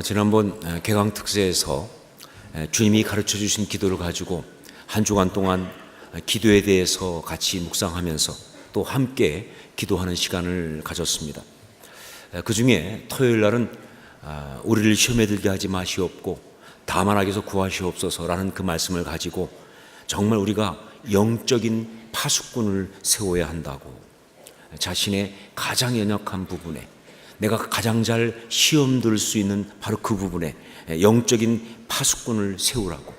지난번 개강 특세에서 주님이 가르쳐 주신 기도를 가지고 한 주간 동안 기도에 대해서 같이 묵상하면서 또 함께 기도하는 시간을 가졌습니다. 그 중에 토요일 날은 우리를 시험에 들게 하지 마시옵고 다만 악에서 구하시옵소서라는 그 말씀을 가지고 정말 우리가 영적인 파수꾼을 세워야 한다고, 자신의 가장 연약한 부분에, 내가 가장 잘 시험 들 수 있는 바로 그 부분에 영적인 파수꾼을 세우라고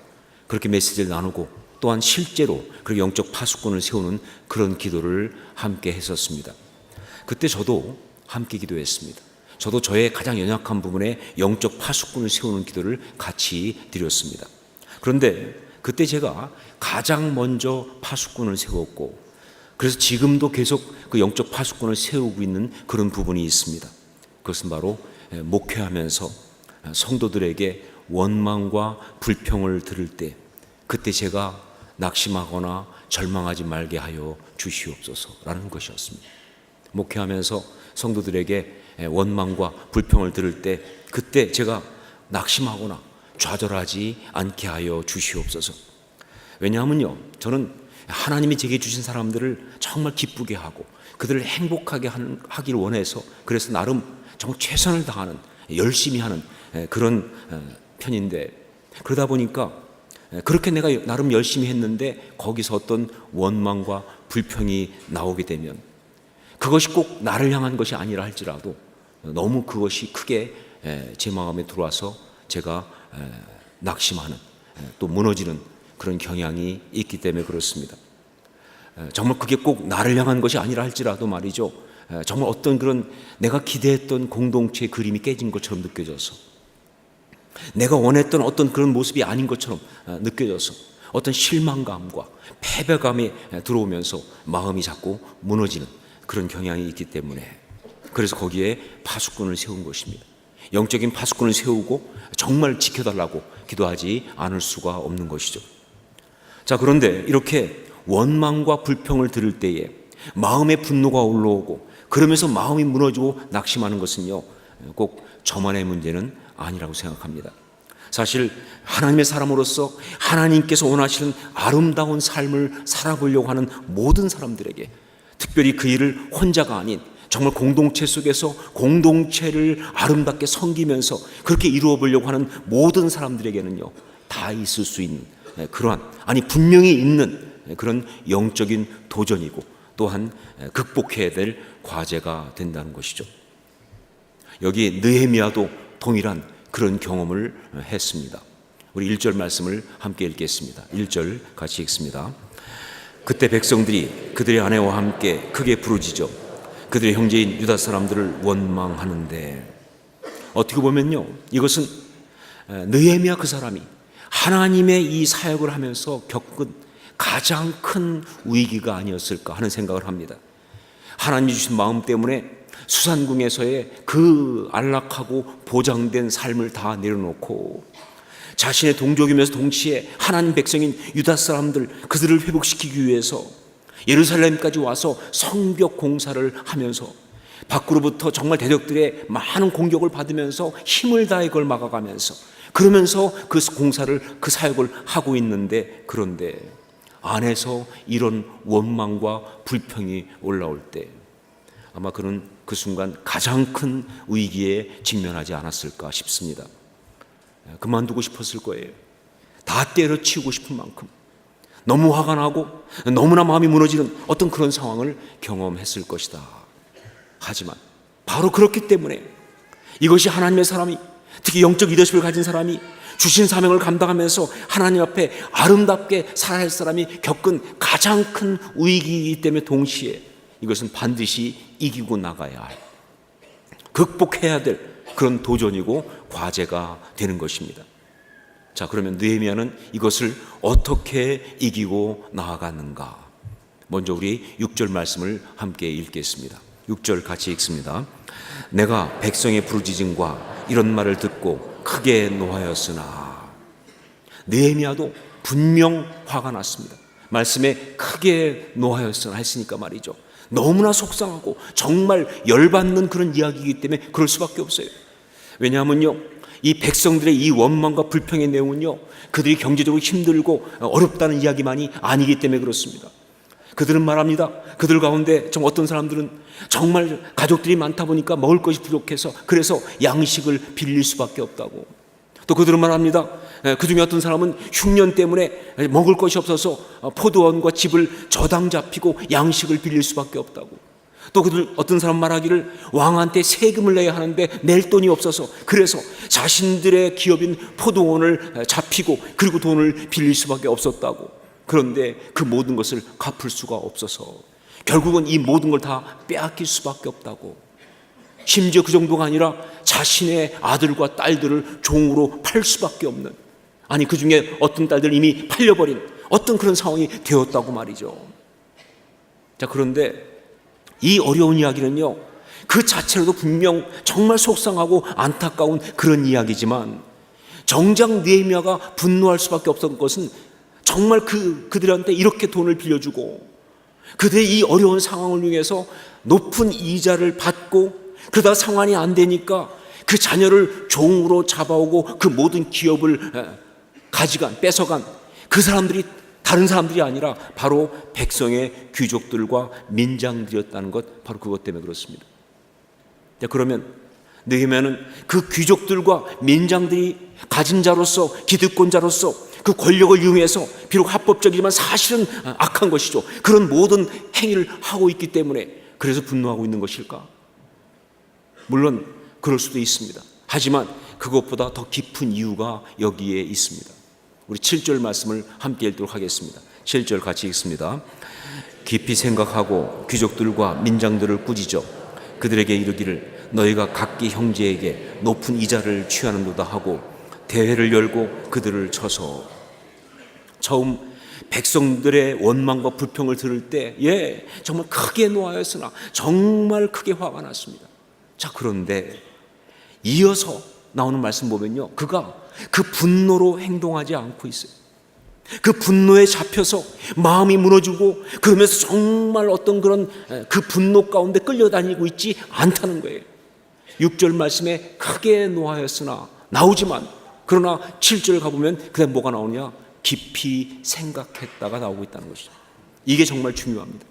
그렇게 메시지를 나누고, 또한 실제로 그 영적 파수꾼을 세우는 그런 기도를 함께 했었습니다. 그때 저도 함께 기도했습니다. 저도 저의 가장 연약한 부분에 영적 파수꾼을 세우는 기도를 같이 드렸습니다. 그런데 그때 제가 가장 먼저 파수꾼을 세웠고, 그래서 지금도 계속 그 영적 파수꾼을 세우고 있는 그런 부분이 있습니다. 그것은 바로 목회하면서 성도들에게 원망과 불평을 들을 때 그때 제가 낙심하거나 절망하지 말게 하여 주시옵소서라는 것이었습니다. 목회하면서 성도들에게 원망과 불평을 들을 때 그때 제가 낙심하거나 좌절하지 않게 하여 주시옵소서. 왜냐하면요, 저는 하나님이 제게 주신 사람들을 정말 기쁘게 하고 그들을 행복하게 하기를 원해서, 그래서 나름 정말 최선을 다하는, 열심히 하는 그런 편인데, 그러다 보니까 그렇게 내가 나름 열심히 했는데 거기서 어떤 원망과 불평이 나오게 되면 그것이 꼭 나를 향한 것이 아니라 할지라도 너무 그것이 크게 제 마음에 들어와서 제가 낙심하는, 또 무너지는 그런 경향이 있기 때문에 그렇습니다. 정말 그게 꼭 나를 향한 것이 아니라 할지라도 말이죠, 정말 어떤 그런 내가 기대했던 공동체의 그림이 깨진 것처럼 느껴져서, 내가 원했던 어떤 그런 모습이 아닌 것처럼 느껴져서 어떤 실망감과 패배감이 들어오면서 마음이 자꾸 무너지는 그런 경향이 있기 때문에, 그래서 거기에 파수꾼을 세운 것입니다. 영적인 파수꾼을 세우고 정말 지켜달라고 기도하지 않을 수가 없는 것이죠. 자, 그런데 이렇게 원망과 불평을 들을 때에 마음의 분노가 올라오고 그러면서 마음이 무너지고 낙심하는 것은요, 꼭 저만의 문제는 아니라고 생각합니다. 사실 하나님의 사람으로서 하나님께서 원하시는 아름다운 삶을 살아보려고 하는 모든 사람들에게, 특별히 그 일을 혼자가 아닌 정말 공동체 속에서 공동체를 아름답게 섬기면서 그렇게 이루어 보려고 하는 모든 사람들에게는요, 다 있을 수 있는 그러한, 아니 분명히 있는 그런 영적인 도전이고 또한 극복해야 될 과제가 된다는 것이죠. 여기 느헤미야도 동일한 그런 경험을 했습니다. 우리 1절 말씀을 함께 읽겠습니다. 1절 같이 읽습니다. 그때 백성들이 그들의 아내와 함께 크게 부르짖어 그들의 형제인 유다 사람들을 원망하는데, 어떻게 보면요, 이것은 느헤미야 그 사람이 하나님의 이 사역을 하면서 겪은 가장 큰 위기가 아니었을까 하는 생각을 합니다. 하나님이 주신 마음 때문에 수산궁에서의 그 안락하고 보장된 삶을 다 내려놓고 자신의 동족이면서 동시에 하나님 백성인 유다 사람들, 그들을 회복시키기 위해서 예루살렘까지 와서 성벽 공사를 하면서 밖으로부터 정말 대적들의 많은 공격을 받으면서 힘을 다해 그걸 막아가면서 그러면서 그 공사를, 그 사역을 하고 있는데, 그런데 안에서 이런 원망과 불평이 올라올 때 아마 그는 그 순간 가장 큰 위기에 직면하지 않았을까 싶습니다. 그만두고 싶었을 거예요. 다 때려치우고 싶은 만큼 너무 화가 나고 너무나 마음이 무너지는 어떤 그런 상황을 경험했을 것이다. 하지만 바로 그렇기 때문에 이것이 하나님의 사람이, 특히 영적 리더십을 가진 사람이 주신 사명을 감당하면서 하나님 앞에 아름답게 살아야 할 사람이 겪은 가장 큰 위기이기 때문에 동시에 이것은 반드시 이기고 나가야 할, 극복해야 될 그런 도전이고 과제가 되는 것입니다. 자, 그러면 느헤미야는 이것을 어떻게 이기고 나아갔는가? 먼저 우리 6절 말씀을 함께 읽겠습니다. 6절 같이 읽습니다. 내가 백성의 부르짖음과 이런 말을 듣고 크게 노하였으나. 느헤미야도 분명 화가 났습니다. 말씀에 크게 노하였으나 했으니까 말이죠, 너무나 속상하고 정말 열받는 그런 이야기이기 때문에 그럴 수밖에 없어요. 왜냐하면요, 이 백성들의 이 원망과 불평의 내용은요, 그들이 경제적으로 힘들고 어렵다는 이야기만이 아니기 때문에 그렇습니다. 그들은 말합니다. 그들 가운데 좀 어떤 사람들은 정말 가족들이 많다 보니까 먹을 것이 부족해서 그래서 양식을 빌릴 수밖에 없다고. 또 그들은 말합니다. 그 중에 어떤 사람은 흉년 때문에 먹을 것이 없어서 포도원과 집을 저당 잡히고 양식을 빌릴 수밖에 없다고. 또 그들 어떤 사람 말하기를 왕한테 세금을 내야 하는데 낼 돈이 없어서 그래서 자신들의 기업인 포도원을 잡히고 그리고 돈을 빌릴 수밖에 없었다고. 그런데 그 모든 것을 갚을 수가 없어서 결국은 이 모든 걸 다 빼앗길 수밖에 없다고. 심지어 그 정도가 아니라 자신의 아들과 딸들을 종으로 팔 수밖에 없는, 아니 그 중에 어떤 딸들 이미 팔려버린 어떤 그런 상황이 되었다고 말이죠. 자, 그런데 이 어려운 이야기는요, 그 자체로도 분명 정말 속상하고 안타까운 그런 이야기지만 정작 느헤미야가 분노할 수밖에 없었던 것은 정말 그들한테 이렇게 돈을 빌려주고 그들의 이 어려운 상황을 위해서 높은 이자를 받고 그러다 상환이 안 되니까 그 자녀를 종으로 잡아오고 그 모든 기업을 뺏어간 그 사람들이 다른 사람들이 아니라 바로 백성의 귀족들과 민장들이었다는 것, 바로 그것 때문에 그렇습니다. 그러면 느헤미야는 그 귀족들과 민장들이 가진 자로서, 기득권자로서 그 권력을 이용해서 비록 합법적이지만 사실은 악한 것이죠. 그런 모든 행위를 하고 있기 때문에 그래서 분노하고 있는 것일까? 물론 그럴 수도 있습니다. 하지만 그것보다 더 깊은 이유가 여기에 있습니다. 우리 7절 말씀을 함께 읽도록 하겠습니다. 7절 같이 읽습니다. 깊이 생각하고 귀족들과 민장들을 꾸짖어 그들에게 이르기를 너희가 각기 형제에게 높은 이자를 취하는도다 하고 대회를 열고 그들을 쳐서. 처음 백성들의 원망과 불평을 들을 때 정말 크게 노하였으나 정말 크게 화가 났습니다. 자, 그런데 이어서 나오는 말씀 보면요, 그가 그 분노로 행동하지 않고 있어요. 그 분노에 잡혀서 마음이 무너지고 그러면서 정말 어떤 그런 그 분노 가운데 끌려다니고 있지 않다는 거예요. 6절 말씀에 크게 노하였으나 나오지만, 그러나 7절 가보면 그다음에 뭐가 나오냐? 깊이 생각했다가 나오고 있다는 것이죠. 이게 정말 중요합니다.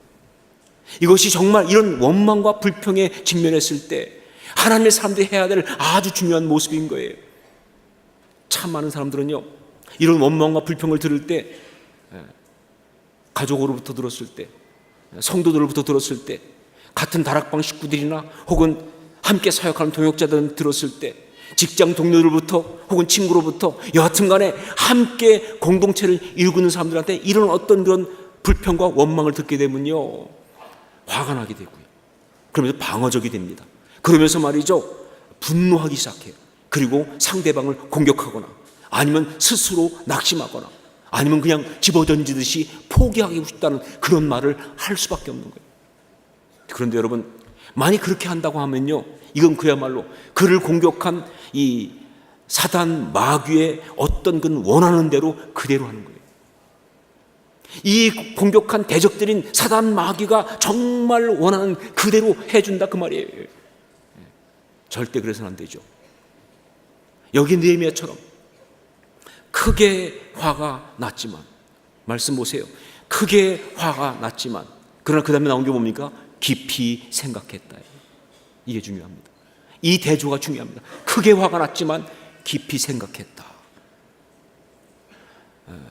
이것이 정말 이런 원망과 불평에 직면했을 때 하나님의 사람들이 해야 될 아주 중요한 모습인 거예요. 참 많은 사람들은요, 이런 원망과 불평을 들을 때, 가족으로부터 들었을 때, 성도들로부터 들었을 때, 같은 다락방 식구들이나 혹은 함께 사역하는 동역자들은 들었을 때, 직장 동료들부터 혹은 친구로부터 여하튼 간에 함께 공동체를 이루고 있는 사람들한테 이런 어떤 그런 불평과 원망을 듣게 되면요, 화가 나게 되고요. 그러면서 방어적이 됩니다. 그러면서 말이죠, 분노하기 시작해요. 그리고 상대방을 공격하거나 아니면 스스로 낙심하거나 아니면 그냥 집어던지듯이 포기하고 싶다는 그런 말을 할 수밖에 없는 거예요. 그런데 여러분, 만약 그렇게 한다고 하면요, 이건 그야말로 그를 공격한 이 사단 마귀의 어떤 그 원하는 대로 그대로 하는 거예요. 이 공격한 대적들인 사단 마귀가 정말 원하는 그대로 해준다 그 말이에요. 절대 그래서는 안 되죠. 여기 느헤미야처럼 크게 화가 났지만, 말씀 보세요. 크게 화가 났지만, 그러나 그 다음에 나온 게 뭡니까? 깊이 생각했다. 이게 중요합니다. 이 대조가 중요합니다. 크게 화가 났지만 깊이 생각했다.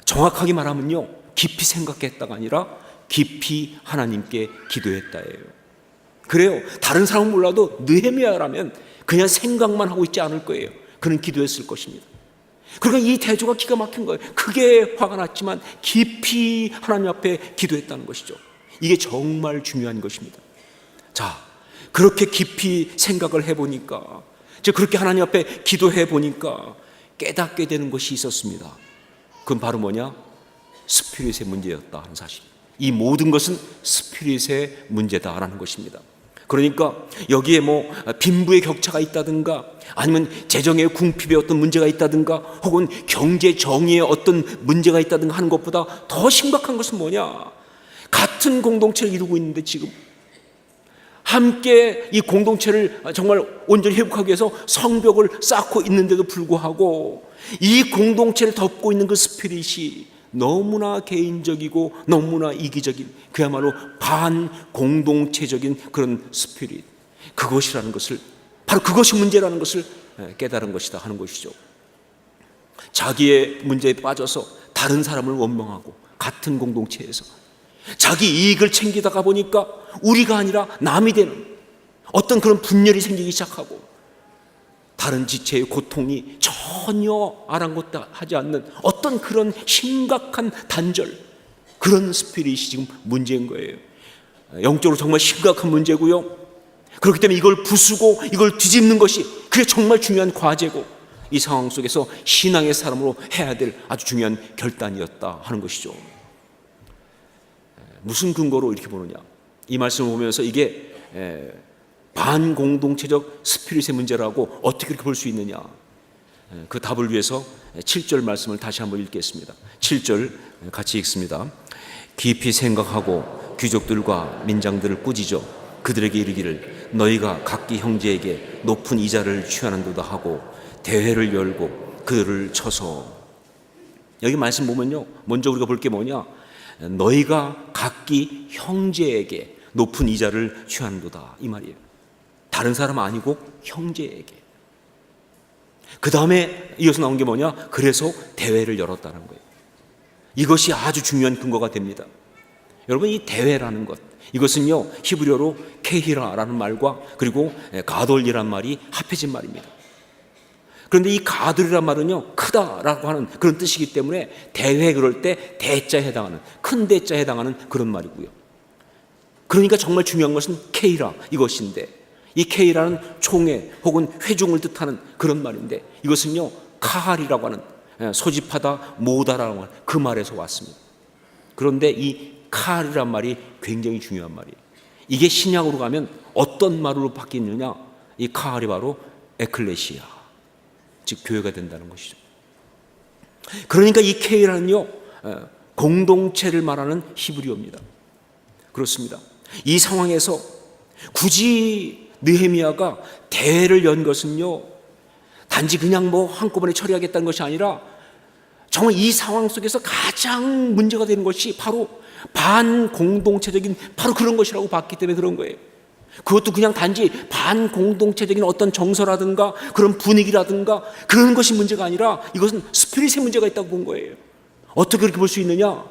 정확하게 말하면요, 깊이 생각했다가 아니라 깊이 하나님께 기도했다예요. 그래요. 다른 사람은 몰라도 느헤미야라면 그냥 생각만 하고 있지 않을 거예요. 그는 기도했을 것입니다. 그러니까 이 대조가 기가 막힌 거예요. 크게 화가 났지만 깊이 하나님 앞에 기도했다는 것이죠. 이게 정말 중요한 것입니다. 자, 그렇게 깊이 생각을 해보니까, 즉 그렇게 하나님 앞에 기도해 보니까 깨닫게 되는 것이 있었습니다. 그건 바로 뭐냐? 스피릿의 문제였다 하는 사실. 이 모든 것은 스피릿의 문제다라는 것입니다. 그러니까 여기에 뭐 빈부의 격차가 있다든가 아니면 재정의 궁핍에 어떤 문제가 있다든가 혹은 경제 정의에 어떤 문제가 있다든가 하는 것보다 더 심각한 것은 뭐냐? 같은 공동체를 이루고 있는데 지금 함께 이 공동체를 정말 온전히 회복하기 위해서 성벽을 쌓고 있는데도 불구하고 이 공동체를 덮고 있는 그 스피릿이 너무나 개인적이고 너무나 이기적인, 그야말로 반공동체적인 그런 스피릿, 그것이라는 것을, 바로 그것이 문제라는 것을 깨달은 것이다 하는 것이죠. 자기의 문제에 빠져서 다른 사람을 원망하고, 같은 공동체에서 자기 이익을 챙기다가 보니까 우리가 아니라 남이 되는 어떤 그런 분열이 생기기 시작하고, 다른 지체의 고통이 전혀 아랑곳하지 않는 어떤 그런 심각한 단절, 그런 스피릿이 지금 문제인 거예요. 영적으로 정말 심각한 문제고요. 그렇기 때문에 이걸 부수고 이걸 뒤집는 것이, 그게 정말 중요한 과제고, 이 상황 속에서 신앙의 사람으로 해야 될 아주 중요한 결단이었다 하는 것이죠. 무슨 근거로 이렇게 보느냐, 이 말씀을 보면서 이게 반공동체적 스피릿의 문제라고 어떻게 그렇게 볼 수 있느냐, 그 답을 위해서 7절 말씀을 다시 한번 읽겠습니다. 7절 같이 읽습니다. 깊이 생각하고 귀족들과 민장들을 꾸짖어 그들에게 이르기를 너희가 각기 형제에게 높은 이자를 취하는도다 하고 대회를 열고 그들을 쳐서. 여기 말씀 보면요, 먼저 우리가 볼 게 뭐냐, 너희가 각기 형제에게 높은 이자를 취하는도다, 이 말이에요. 다른 사람 아니고 형제에게. 그 다음에 이어서 나온 게 뭐냐, 그래서 대회를 열었다는 거예요. 이것이 아주 중요한 근거가 됩니다. 여러분, 이 대회라는 것, 이것은요 히브리어로 케히라라는 말과 그리고 가돌이라는 말이 합해진 말입니다. 그런데 이 가돌이라는 말은요 크다라고 하는 그런 뜻이기 때문에 대회 그럴 때 대자에 해당하는, 큰 대자에 해당하는 그런 말이고요. 그러니까 정말 중요한 것은 케이라, 이것인데, 이 케이라는 총회 혹은 회중을 뜻하는 그런 말인데, 이것은요 카할이라고 하는, 소집하다, 모으다라는 말, 그 말에서 왔습니다. 그런데 이 카할이란 말이 굉장히 중요한 말이에요. 이게 신약으로 가면 어떤 말로 바뀌느냐, 이 카할이 바로 에클레시아, 즉 교회가 된다는 것이죠. 그러니까 이 케이라는요 공동체를 말하는 히브리어입니다. 그렇습니다. 이 상황에서 굳이 느헤미야가 대회를 연 것은요 단지 그냥 뭐 한꺼번에 처리하겠다는 것이 아니라, 정말 이 상황 속에서 가장 문제가 되는 것이 바로 반공동체적인 바로 그런 것이라고 봤기 때문에 그런 거예요. 그것도 그냥 단지 반공동체적인 어떤 정서라든가 그런 분위기라든가 그런 것이 문제가 아니라 이것은 스피릿의 문제가 있다고 본 거예요. 어떻게 그렇게 볼 수 있느냐,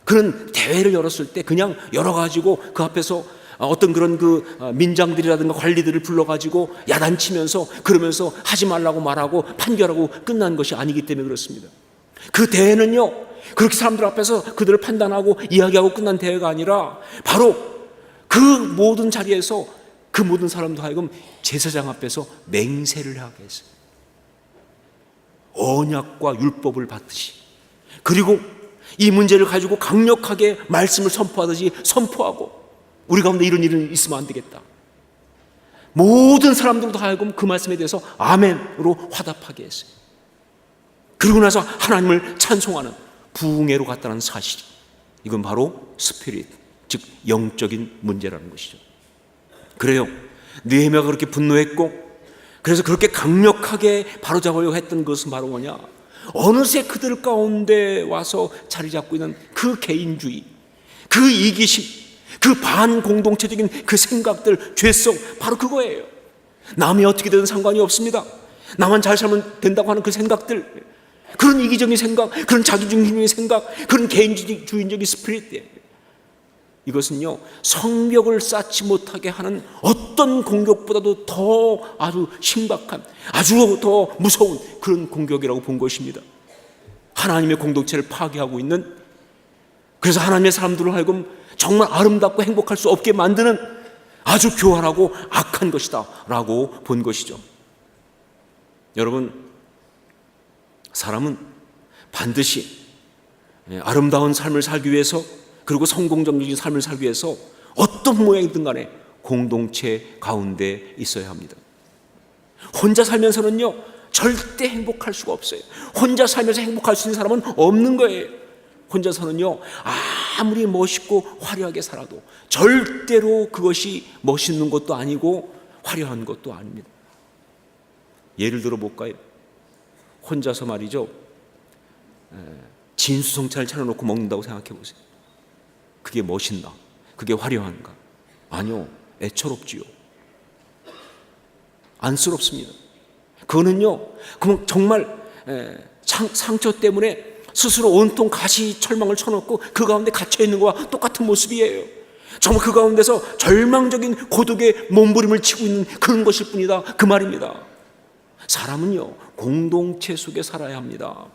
그런 대회를 열었을 때 그냥 열어가지고 그 앞에서 어떤 그런 그 민장들이라든가 관리들을 불러가지고 야단치면서 그러면서 하지 말라고 말하고 판결하고 끝난 것이 아니기 때문에 그렇습니다. 그 대회는요 그렇게 사람들 앞에서 그들을 판단하고 이야기하고 끝난 대회가 아니라, 바로 그 모든 자리에서 그 모든 사람도 하여금 제사장 앞에서 맹세를 하게 했어요. 언약과 율법을 받듯이, 그리고 이 문제를 가지고 강력하게 말씀을 선포하듯이 선포하고, 우리 가운데 이런 일은 있으면 안 되겠다. 모든 사람들도 하여금 그 말씀에 대해서 아멘으로 화답하게 했어요. 그리고 나서 하나님을 찬송하는 부흥회로 갔다는 사실, 이건 바로 스피릿, 즉 영적인 문제라는 것이죠. 그래요, 느헤미야가 그렇게 분노했고, 그래서 그렇게 강력하게 바로잡으려고 했던 것은 바로 뭐냐, 어느새 그들 가운데 와서 자리 잡고 있는 그 개인주의, 그 이기심, 그 반공동체적인 그 생각들, 죄성, 바로 그거예요. 남이 어떻게 되든 상관이 없습니다. 나만 잘 살면 된다고 하는 그 생각들, 그런 이기적인 생각, 그런 자기중심적인 생각, 그런 개인주의적인 스피릿, 이것은요 성벽을 쌓지 못하게 하는 어떤 공격보다도 더 아주 심각한, 아주 더 무서운 그런 공격이라고 본 것입니다. 하나님의 공동체를 파괴하고 있는, 그래서 하나님의 사람들을 하여금 정말 아름답고 행복할 수 없게 만드는 아주 교활하고 악한 것이다 라고 본 것이죠. 여러분, 사람은 반드시 아름다운 삶을 살기 위해서, 그리고 성공적인 삶을 살기 위해서 어떤 모양이든 간에 공동체 가운데 있어야 합니다. 혼자 살면서는요 절대 행복할 수가 없어요. 혼자 살면서 행복할 수 있는 사람은 없는 거예요. 혼자서는요, 아무리 멋있고 화려하게 살아도 절대로 그것이 멋있는 것도 아니고 화려한 것도 아닙니다. 예를 들어 볼까요? 혼자서 말이죠, 진수성찬을 차려놓고 먹는다고 생각해 보세요. 그게 멋있나? 그게 화려한가? 아니요, 애처롭지요. 안쓰럽습니다. 그거는요, 그럼 정말 상처 때문에 스스로 온통 가시 철망을 쳐놓고 그 가운데 갇혀있는 것과 똑같은 모습이에요. 정말 그 가운데서 절망적인 고독의 몸부림을 치고 있는 그런 것일 뿐이다, 그 말입니다. 사람은요, 공동체 속에 살아야 합니다.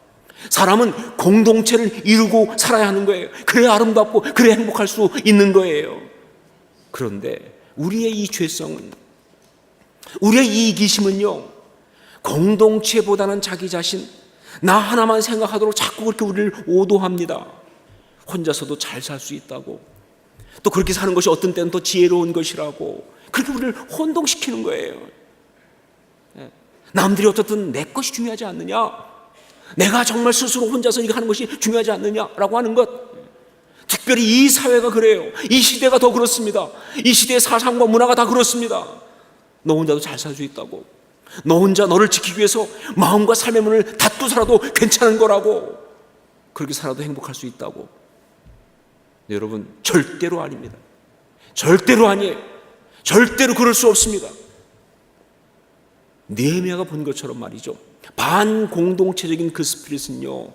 사람은 공동체를 이루고 살아야 하는 거예요. 그래야 아름답고 그래야 행복할 수 있는 거예요. 그런데 우리의 이 죄성은, 우리의 이 이기심은요, 공동체보다는 자기 자신, 나 하나만 생각하도록 자꾸 그렇게 우리를 오도합니다. 혼자서도 잘 살 수 있다고, 또 그렇게 사는 것이 어떤 때는 더 지혜로운 것이라고 그렇게 우리를 혼동시키는 거예요. 남들이 어떻든 내 것이 중요하지 않느냐, 내가 정말 스스로 혼자서 이거 하는 것이 중요하지 않느냐라고 하는 것. 특별히 이 사회가 그래요. 이 시대가 더 그렇습니다. 이 시대의 사상과 문화가 다 그렇습니다. 너 혼자도 잘 살 수 있다고, 너 혼자 너를 지키기 위해서 마음과 삶의 문을 닫고 살아도 괜찮은 거라고, 그렇게 살아도 행복할 수 있다고. 네, 여러분, 절대로 아닙니다. 절대로 아니에요. 절대로 그럴 수 없습니다. 느헤미야가 본 것처럼 말이죠, 반공동체적인 그 스피릿은요,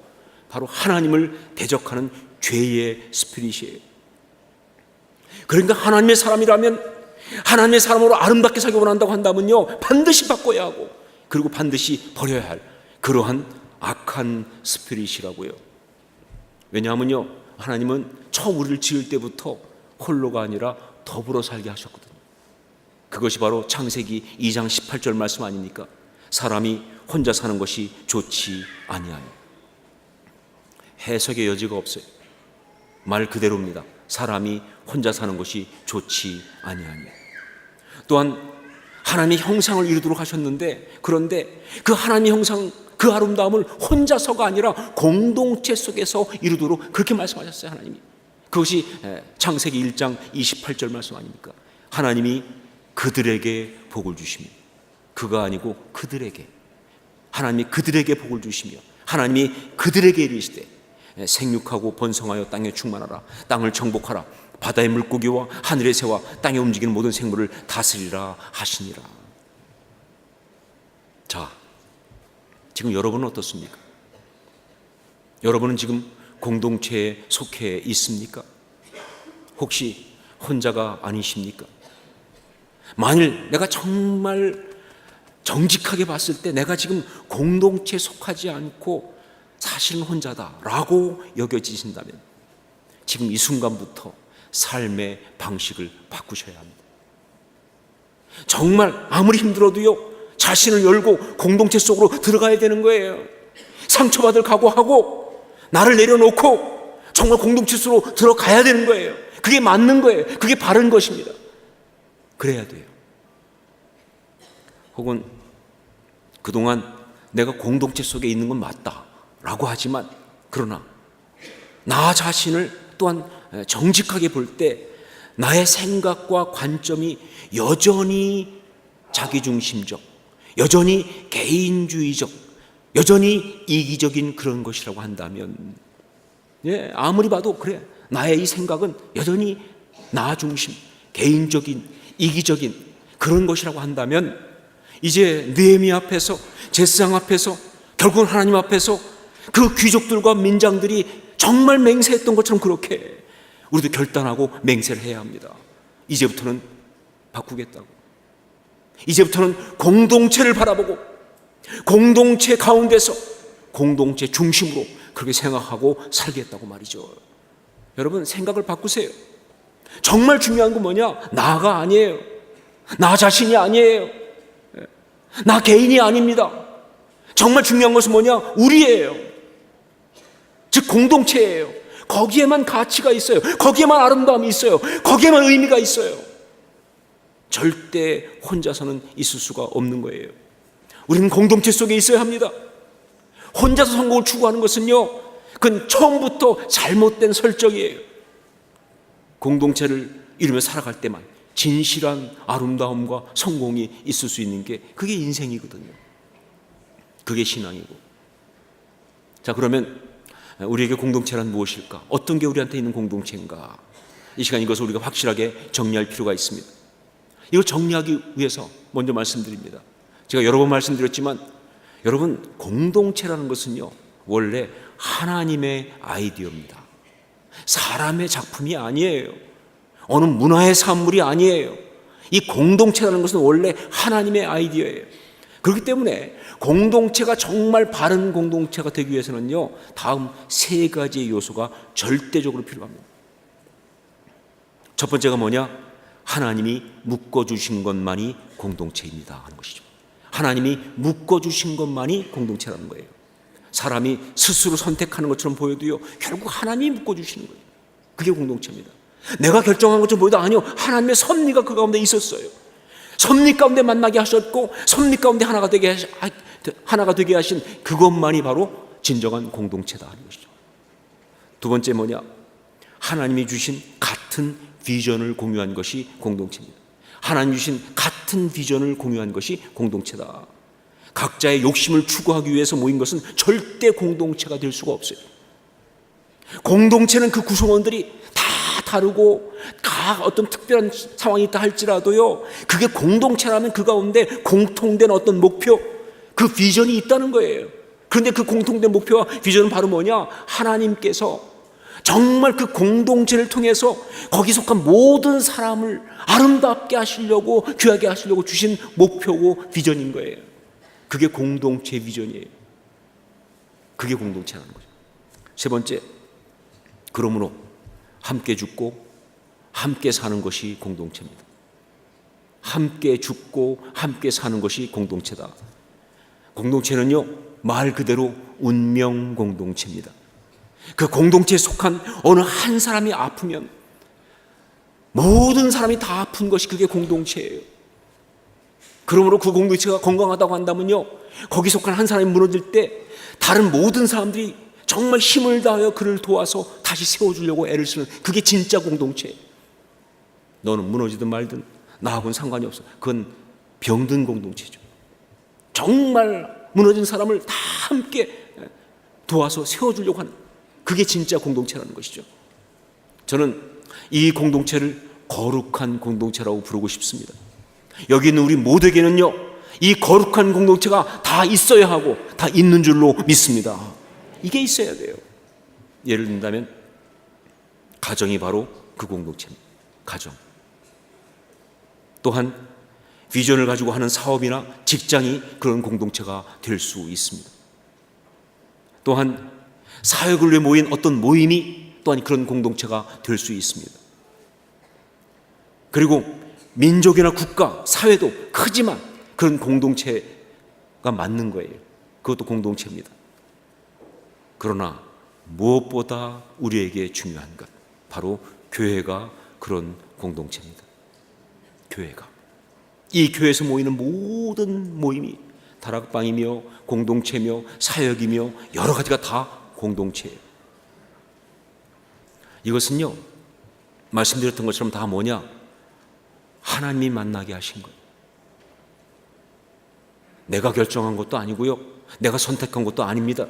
바로 하나님을 대적하는 죄의 스피릿이에요. 그러니까 하나님의 사람이라면, 하나님의 사람으로 아름답게 살기 원한다고 한다면요, 반드시 바꿔야 하고, 그리고 반드시 버려야 할 그러한 악한 스피릿이라고요. 왜냐하면요, 하나님은 처음 우리를 지을 때부터 홀로가 아니라 더불어 살게 하셨거든요. 그것이 바로 창세기 2장 18절 말씀 아닙니까? 사람이 혼자 사는 것이 좋지 아니하니. 해석의 여지가 없어요. 말 그대로입니다. 사람이 혼자 사는 것이 좋지 아니하니. 또한 하나님의 형상을 이루도록 하셨는데, 그런데 그 하나님의 형상, 그 아름다움을 혼자서가 아니라 공동체 속에서 이루도록 그렇게 말씀하셨어요, 하나님이. 그것이 창세기 1장 28절 말씀 아닙니까? 하나님이 그들에게 복을 주시며, 그가 아니고 그들에게, 하나님이 그들에게 복을 주시며, 하나님이 그들에게 이르시되 생육하고 번성하여 땅에 충만하라, 땅을 정복하라, 바다의 물고기와 하늘의 새와 땅에 움직이는 모든 생물을 다스리라 하시니라. 자, 지금 여러분은 어떻습니까? 여러분은 지금 공동체에 속해 있습니까? 혹시 혼자가 아니십니까? 만일 내가 정말 정직하게 봤을 때 내가 지금 공동체에 속하지 않고 사실은 혼자다라고 여겨지신다면 지금 이 순간부터 삶의 방식을 바꾸셔야 합니다. 정말 아무리 힘들어도요, 자신을 열고 공동체 속으로 들어가야 되는 거예요. 상처받을 각오하고 나를 내려놓고 정말 공동체 속으로 들어가야 되는 거예요. 그게 맞는 거예요. 그게 바른 것입니다. 그래야 돼요. 혹은 그동안 내가 공동체 속에 있는 건 맞다라고 하지만, 그러나 나 자신을 또한 정직하게 볼 때 나의 생각과 관점이 여전히 자기중심적, 여전히 개인주의적, 여전히 이기적인 그런 것이라고 한다면, 아무리 봐도 그래, 나의 이 생각은 여전히 나 중심, 개인적인, 이기적인 그런 것이라고 한다면, 이제 느헤미야 앞에서, 제사장 앞에서, 결국은 하나님 앞에서 그 귀족들과 민장들이 정말 맹세했던 것처럼 그렇게 우리도 결단하고 맹세를 해야 합니다. 이제부터는 바꾸겠다고. 이제부터는 공동체를 바라보고 공동체 가운데서 공동체 중심으로 그렇게 생각하고 살겠다고 말이죠. 여러분, 생각을 바꾸세요. 정말 중요한 건 뭐냐? 나가 아니에요. 나 자신이 아니에요. 나 개인이 아닙니다. 정말 중요한 것은 뭐냐? 우리예요. 즉 공동체예요. 거기에만 가치가 있어요. 거기에만 아름다움이 있어요. 거기에만 의미가 있어요. 절대 혼자서는 있을 수가 없는 거예요. 우리는 공동체 속에 있어야 합니다. 혼자서 성공을 추구하는 것은요, 그건 처음부터 잘못된 설정이에요. 공동체를 이루며 살아갈 때만 진실한 아름다움과 성공이 있을 수 있는 게 그게 인생이거든요. 그게 신앙이고. 자, 그러면 우리에게 공동체란 무엇일까? 어떤 게 우리한테 있는 공동체인가? 이 시간 이것을 우리가 확실하게 정리할 필요가 있습니다. 이걸 정리하기 위해서 먼저 말씀드립니다. 제가 여러 번 말씀드렸지만 여러분, 공동체라는 것은요 원래 하나님의 아이디어입니다. 사람의 작품이 아니에요. 어느 문화의 산물이 아니에요. 이 공동체라는 것은 원래 하나님의 아이디어예요. 그렇기 때문에 공동체가 정말 바른 공동체가 되기 위해서는요 다음 세 가지의 요소가 절대적으로 필요합니다. 첫 번째가 뭐냐? 하나님이 묶어주신 것만이 공동체입니다 하는 것이죠. 하나님이 묶어주신 것만이 공동체라는 거예요. 사람이 스스로 선택하는 것처럼 보여도요 결국 하나님이 묶어주시는 거예요. 그게 공동체입니다. 내가 결정한 것처럼 보여도 아니요, 하나님의 섭리가 그 가운데 있었어요. 섭리 가운데 만나게 하셨고 섭리 가운데 하나가 되게 하신 그것만이 바로 진정한 공동체다 하는 것이죠. 두 번째 뭐냐? 하나님이 주신 같은 비전을 공유한 것이 공동체입니다. 하나님 주신 같은 비전을 공유한 것이 공동체다. 각자의 욕심을 추구하기 위해서 모인 것은 절대 공동체가 될 수가 없어요. 공동체는 그 구성원들이 다 다르고 다 어떤 특별한 상황이 있다 할지라도요 그게 공동체라면 그 가운데 공통된 어떤 목표, 그 비전이 있다는 거예요. 그런데 그 공통된 목표와 비전은 바로 뭐냐? 하나님께서 정말 그 공동체를 통해서 거기 속한 모든 사람을 아름답게 하시려고, 귀하게 하시려고 주신 목표고 비전인 거예요. 그게 공동체 비전이에요. 그게 공동체라는 거죠. 세 번째, 그러므로 함께 죽고 함께 사는 것이 공동체입니다. 함께 죽고 함께 사는 것이 공동체다. 공동체는요 말 그대로 운명 공동체입니다. 그 공동체에 속한 어느 한 사람이 아프면 모든 사람이 다 아픈 것이 그게 공동체예요. 그러므로 그 공동체가 건강하다고 한다면요 거기 속한 한 사람이 무너질 때 다른 모든 사람들이 정말 힘을 다하여 그를 도와서 다시 세워주려고 애를 쓰는 그게 진짜 공동체예요. 너는 무너지든 말든 나하고는 상관이 없어. 그건 병든 공동체죠. 정말 무너진 사람을 다 함께 도와서 세워주려고 하는 그게 진짜 공동체라는 것이죠. 저는 이 공동체를 거룩한 공동체라고 부르고 싶습니다. 여기 있는 우리 모두에게는요 이 거룩한 공동체가 다 있어야 하고 다 있는 줄로 믿습니다. 이게 있어야 돼요. 예를 든다면 가정이 바로 그 공동체입니다. 가정. 또한 비전을 가지고 하는 사업이나 직장이 그런 공동체가 될 수 있습니다. 또한 사역을 위해 모인 어떤 모임이 또한 그런 공동체가 될 수 있습니다. 그리고 민족이나 국가, 사회도 크지만 그런 공동체가 맞는 거예요. 그것도 공동체입니다. 그러나 무엇보다 우리에게 중요한 것, 바로 교회가 그런 공동체입니다. 교회가. 이 교회에서 모이는 모든 모임이 다락방이며 공동체며 사역이며 여러 가지가 다 공동체예요. 이것은요 말씀드렸던 것처럼 다 뭐냐? 하나님이 만나게 하신 거예요. 내가 결정한 것도 아니고요 내가 선택한 것도 아닙니다.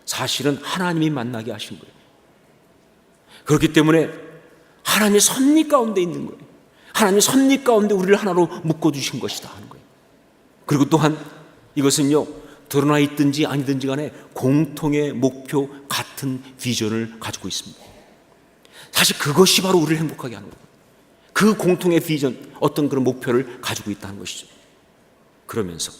사실은 하나님이 만나게 하신 거예요. 그렇기 때문에 하나님의 섭리 가운데 있는 거예요. 하나님의 섭리 가운데 우리를 하나로 묶어주신 것이다 하는 거예요. 그리고 또한 이것은요 드러나 있든지 아니든지 간에 공통의 목표, 같은 비전을 가지고 있습니다. 사실 그것이 바로 우리를 행복하게 하는 거예요. 그 공통의 비전, 어떤 그런 목표를 가지고 있다는 것이죠. 그러면서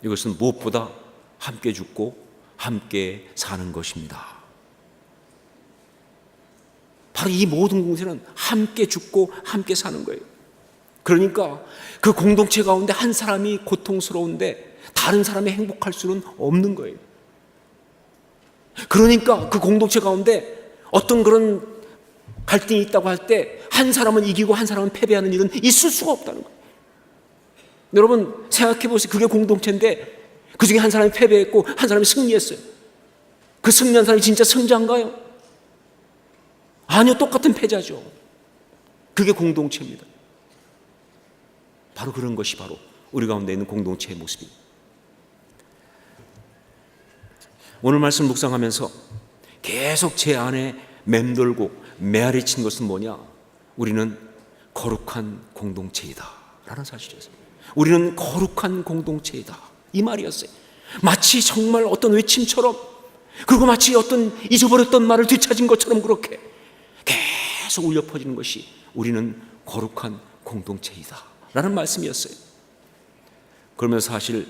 이것은 무엇보다 함께 죽고 함께 사는 것입니다. 바로 이 모든 공동체는 함께 죽고 함께 사는 거예요. 그러니까 그 공동체 가운데 한 사람이 고통스러운데 다른 사람이 행복할 수는 없는 거예요. 그러니까 그 공동체 가운데 어떤 그런 갈등이 있다고 할 때 한 사람은 이기고 한 사람은 패배하는 일은 있을 수가 없다는 거예요. 여러분 생각해 보세요. 그게 공동체인데 그 중에 한 사람이 패배했고 한 사람이 승리했어요. 그 승리한 사람이 진짜 승자인가요? 아니요, 똑같은 패자죠. 그게 공동체입니다. 바로 그런 것이 바로 우리 가운데 있는 공동체의 모습입니다. 오늘 말씀 묵상하면서 계속 제 안에 맴돌고 메아리친 것은 뭐냐? 우리는 거룩한 공동체이다 라는 사실이었어요. 우리는 거룩한 공동체이다, 이 말이었어요. 마치 정말 어떤 외침처럼, 그리고 마치 어떤 잊어버렸던 말을 되찾은 것처럼 그렇게 계속 울려 퍼지는 것이 우리는 거룩한 공동체이다 라는 말씀이었어요. 그러면서 사실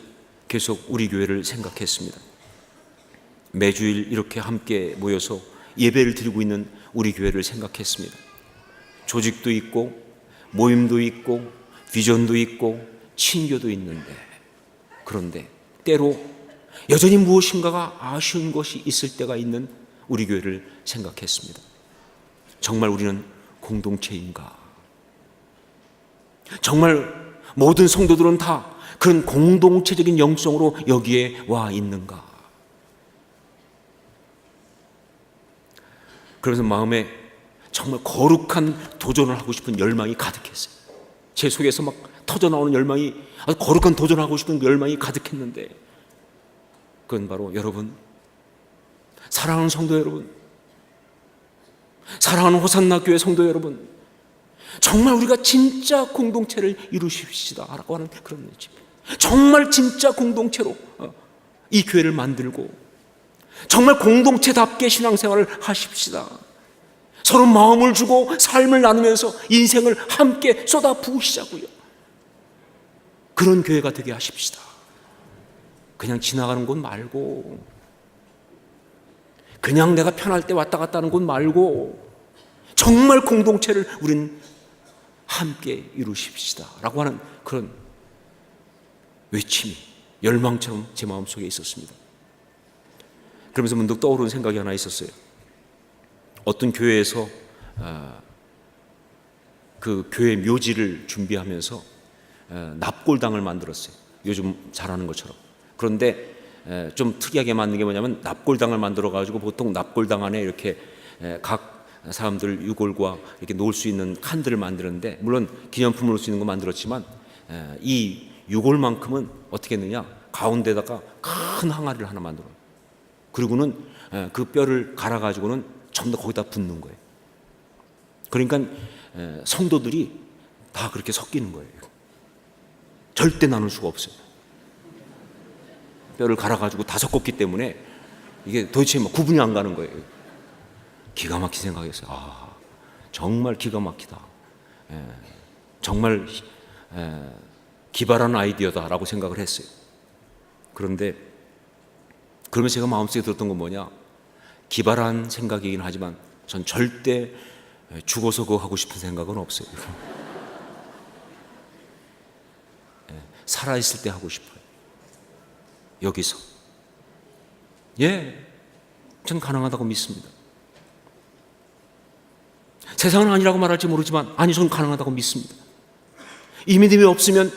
계속 우리 교회를 생각했습니다. 매주일 이렇게 함께 모여서 예배를 드리고 있는 우리 교회를 생각했습니다. 조직도 있고 모임도 있고 비전도 있고 친교도 있는데, 그런데 때로 여전히 무엇인가가 아쉬운 것이 있을 때가 있는 우리 교회를 생각했습니다. 정말 우리는 공동체인가? 정말 모든 성도들은 다 그런 공동체적인 영성으로 여기에 와 있는가? 그래서 마음에 정말 거룩한 도전을 하고 싶은 열망이 가득했어요. 제 속에서 막 터져나오는 열망이, 아주 거룩한 도전을 하고 싶은 열망이 가득했는데, 그건 바로 여러분, 사랑하는 성도 여러분, 사랑하는 호산나 교회 성도 여러분, 정말 우리가 진짜 공동체를 이루십시다 라고 하는 그런 집, 정말 진짜 공동체로 이 교회를 만들고 정말 공동체답게 신앙생활을 하십시다. 서로 마음을 주고 삶을 나누면서 인생을 함께 쏟아부으시자고요. 그런 교회가 되게 하십시다. 그냥 지나가는 곳 말고, 그냥 내가 편할 때 왔다 갔다 하는 곳 말고, 정말 공동체를 우린 함께 이루십시다 라고 하는 그런 외침이 열망처럼 제 마음속에 있었습니다. 그러면서 문득 떠오르는 생각이 하나 있었어요. 어떤 교회에서 그 교회 묘지를 준비하면서 납골당을 만들었어요. 요즘 잘하는 것처럼. 그런데 좀 특이하게 만든 게 뭐냐면, 납골당을 만들어 가지고 보통 납골당 안에 이렇게 각 사람들 유골과 이렇게 놓을 수 있는 칸들을 만드는데, 물론 기념품을 놓을 수 있는 거 만들었지만 이 유골만큼은 어떻게 했느냐, 가운데다가 큰 항아리를 하나 만들어요. 그리고는 그 뼈를 갈아 가지고는 전부 다 거기다 붓는 거예요. 그러니까 성도들이 다 그렇게 섞이는 거예요. 절대 나눌 수가 없어요. 뼈를 갈아 가지고 다 섞었기 때문에 이게 도대체 뭐 구분이 안 가는 거예요. 기가 막힌 생각이었어요. 아, 정말 기가 막히다. 정말 기발한 아이디어다라고 생각을 했어요. 그런데 그러면서 제가 마음속에 들었던 건 뭐냐, 기발한 생각이긴 하지만 전 절대 죽어서 그거 하고 싶은 생각은 없어요. 살아있을 때 하고 싶어요. 여기서. 전 가능하다고 믿습니다. 세상은 아니라고 말할지 모르지만, 아니, 전 가능하다고 믿습니다. 이 믿음이 없으면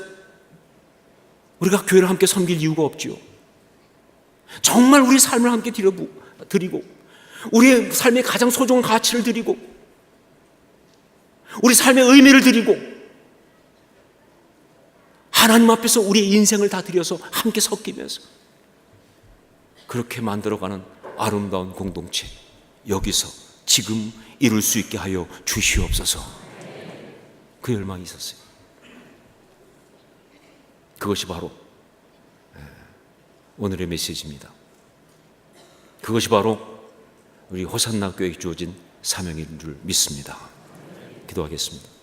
우리가 교회를 함께 섬길 이유가 없지요. 정말 우리 삶을 함께 드리고, 우리의 삶의 가장 소중한 가치를 드리고, 우리 삶의 의미를 드리고, 하나님 앞에서 우리의 인생을 다 드려서 함께 섞이면서 그렇게 만들어가는 아름다운 공동체, 여기서 지금 이룰 수 있게 하여 주시옵소서. 그 열망이 있었어요. 그것이 바로 오늘의 메시지입니다. 그것이 바로 우리 호산나 교회에 주어진 사명인 줄 믿습니다. 기도하겠습니다.